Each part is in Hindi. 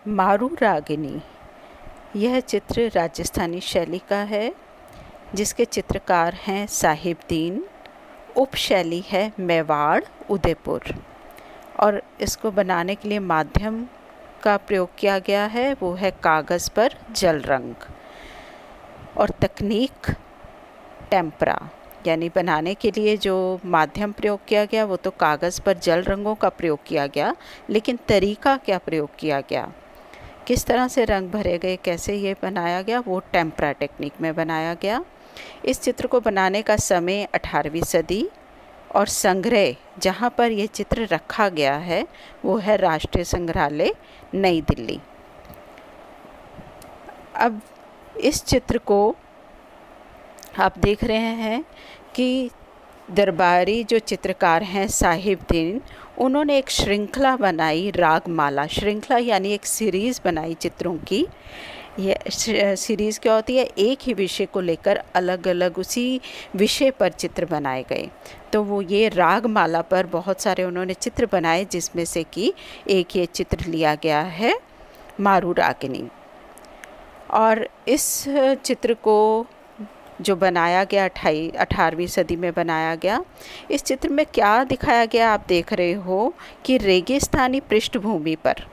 मारू रागिनी यह चित्र राजस्थानी शैली का है, जिसके चित्रकार हैं साहिबदीन। उपशैली है मेवाड़ उदयपुर, और इसको बनाने के लिए माध्यम का प्रयोग किया गया है वो है कागज़ पर जल रंग, और तकनीक टेम्परा, यानी बनाने के लिए जो माध्यम प्रयोग किया गया वो तो कागज़ पर जल रंगों का प्रयोग किया गया, लेकिन तरीका क्या प्रयोग किया गया, किस तरह से रंग भरे गए, कैसे ये बनाया गया, वो टेम्परा टेक्निक में बनाया गया। इस चित्र को बनाने का समय 18वीं सदी, और संग्रह जहाँ पर ये चित्र रखा गया है वो है राष्ट्रीय संग्रहालय नई दिल्ली। अब इस चित्र को आप देख रहे हैं कि दरबारी जो चित्रकार हैं साहिबदीन, उन्होंने एक श्रृंखला बनाई, रागमाला श्रृंखला, यानी एक सीरीज़ बनाई चित्रों की। ये सीरीज़ क्या होती है, एक ही विषय को लेकर अलग अलग उसी विषय पर चित्र बनाए गए। तो वो ये रागमाला पर बहुत सारे उन्होंने चित्र बनाए, जिसमें से कि एक ये चित्र लिया गया है मारू रागिनी। और इस चित्र को जो बनाया गया 18वीं सदी में बनाया गया, इस चित्र में क्या दिखाया गया आप देख रहे हो कि रेगिस्तानी पृष्ठभूमि पर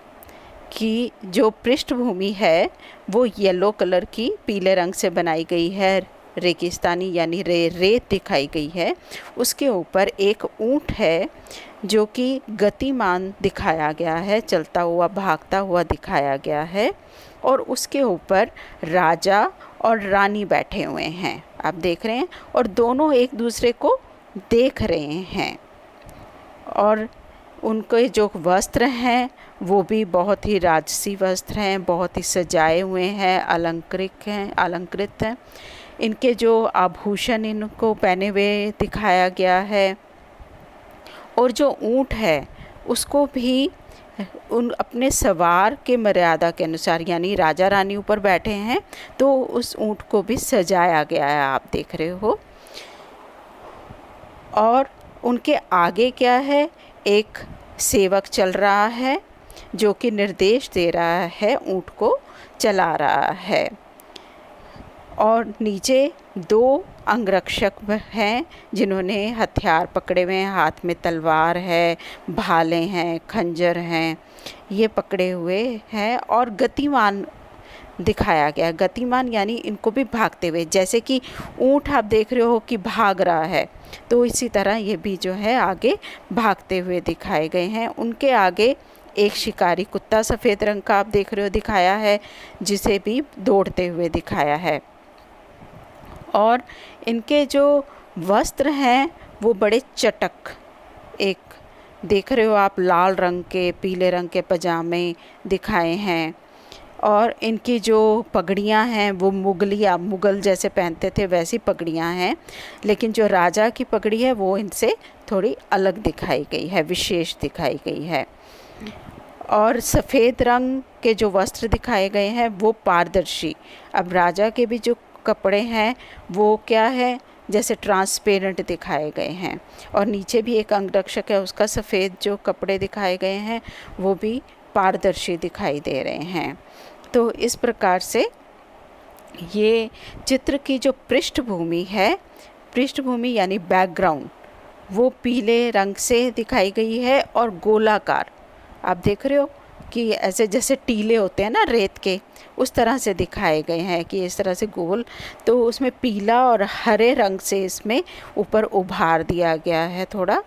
कि जो पृष्ठभूमि है वो येलो कलर की पीले रंग से बनाई गई है, रेगिस्तानी यानी रेत दिखाई गई है। उसके ऊपर एक ऊंट है जो कि गतिमान दिखाया गया है, चलता हुआ भागता हुआ दिखाया गया है, और उसके ऊपर राजा और रानी बैठे हुए हैं, आप देख रहे हैं, और दोनों एक दूसरे को देख रहे हैं। और उनके जो वस्त्र हैं वो भी बहुत ही राजसी वस्त्र हैं, बहुत ही सजाए हुए हैं, अलंकृत हैं। इनके जो आभूषण इनको पहने हुए दिखाया गया है, और जो ऊंट है उसको भी उन अपने सवार के मर्यादा के अनुसार, यानी राजा रानी ऊपर बैठे हैं तो उस ऊंट को भी सजाया गया है, आप देख रहे हो। और उनके आगे क्या है, एक सेवक चल रहा है जो कि निर्देश दे रहा है, ऊंट को चला रहा है। और नीचे 2 अंगरक्षक हैं जिन्होंने हथियार पकड़े हुए हैं, हाथ में तलवार है, भाले हैं, खंजर हैं, ये पकड़े हुए हैं, और गतिमान दिखाया गया। गतिमान यानी इनको भी भागते हुए, जैसे कि ऊंट आप देख रहे हो कि भाग रहा है, तो इसी तरह ये भी जो है आगे भागते हुए दिखाए गए हैं। उनके आगे एक शिकारी कुत्ता सफ़ेद रंग का आप देख रहे हो दिखाया है, जिसे भी दौड़ते हुए दिखाया है। और इनके जो वस्त्र हैं वो बड़े चटक, एक देख रहे हो आप, लाल रंग के, पीले रंग के पजामे दिखाए हैं। और इनकी जो पगड़ियां हैं वो मुगल जैसे पहनते थे वैसी पगड़ियां हैं, लेकिन जो राजा की पगड़ी है वो इनसे थोड़ी अलग दिखाई गई है, विशेष दिखाई गई है। और सफ़ेद रंग के जो वस्त्र दिखाए गए हैं वो पारदर्शी, अब राजा के भी जो कपड़े हैं वो क्या है, जैसे ट्रांसपेरेंट दिखाए गए हैं। और नीचे भी एक अंगरक्षक है, उसका सफ़ेद जो कपड़े दिखाए गए हैं वो भी पारदर्शी दिखाई दे रहे हैं। तो इस प्रकार से ये चित्र की जो पृष्ठभूमि है, पृष्ठभूमि यानी बैकग्राउंड, वो पीले रंग से दिखाई गई है, और गोलाकार आप देख रहे हो कि ऐसे जैसे टीले होते हैं ना रेत के, उस तरह से दिखाए गए हैं कि इस तरह से गोल, तो उसमें पीला और हरे रंग से इसमें ऊपर उभार दिया गया है थोड़ा।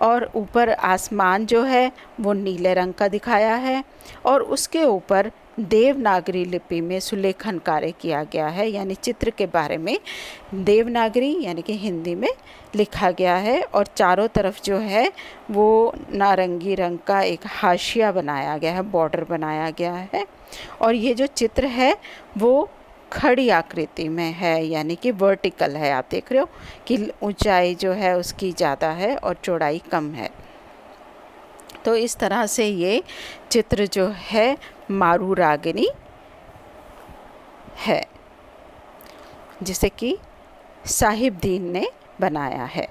और ऊपर आसमान जो है वो नीले रंग का दिखाया है, और उसके ऊपर देवनागरी लिपि में सुलेखन कार्य किया गया है, यानी चित्र के बारे में देवनागरी यानी कि हिंदी में लिखा गया है। और चारों तरफ जो है वो नारंगी रंग का एक हाशिया बनाया गया है, बॉर्डर बनाया गया है। और ये जो चित्र है वो खड़ी आकृति में है, यानी कि वर्टिकल है, आप देख रहे हो कि ऊंचाई जो है उसकी ज़्यादा है और चौड़ाई कम है। तो इस तरह से ये चित्र जो है मारू रागिनी है, जिसे कि साहिबदीन ने बनाया है।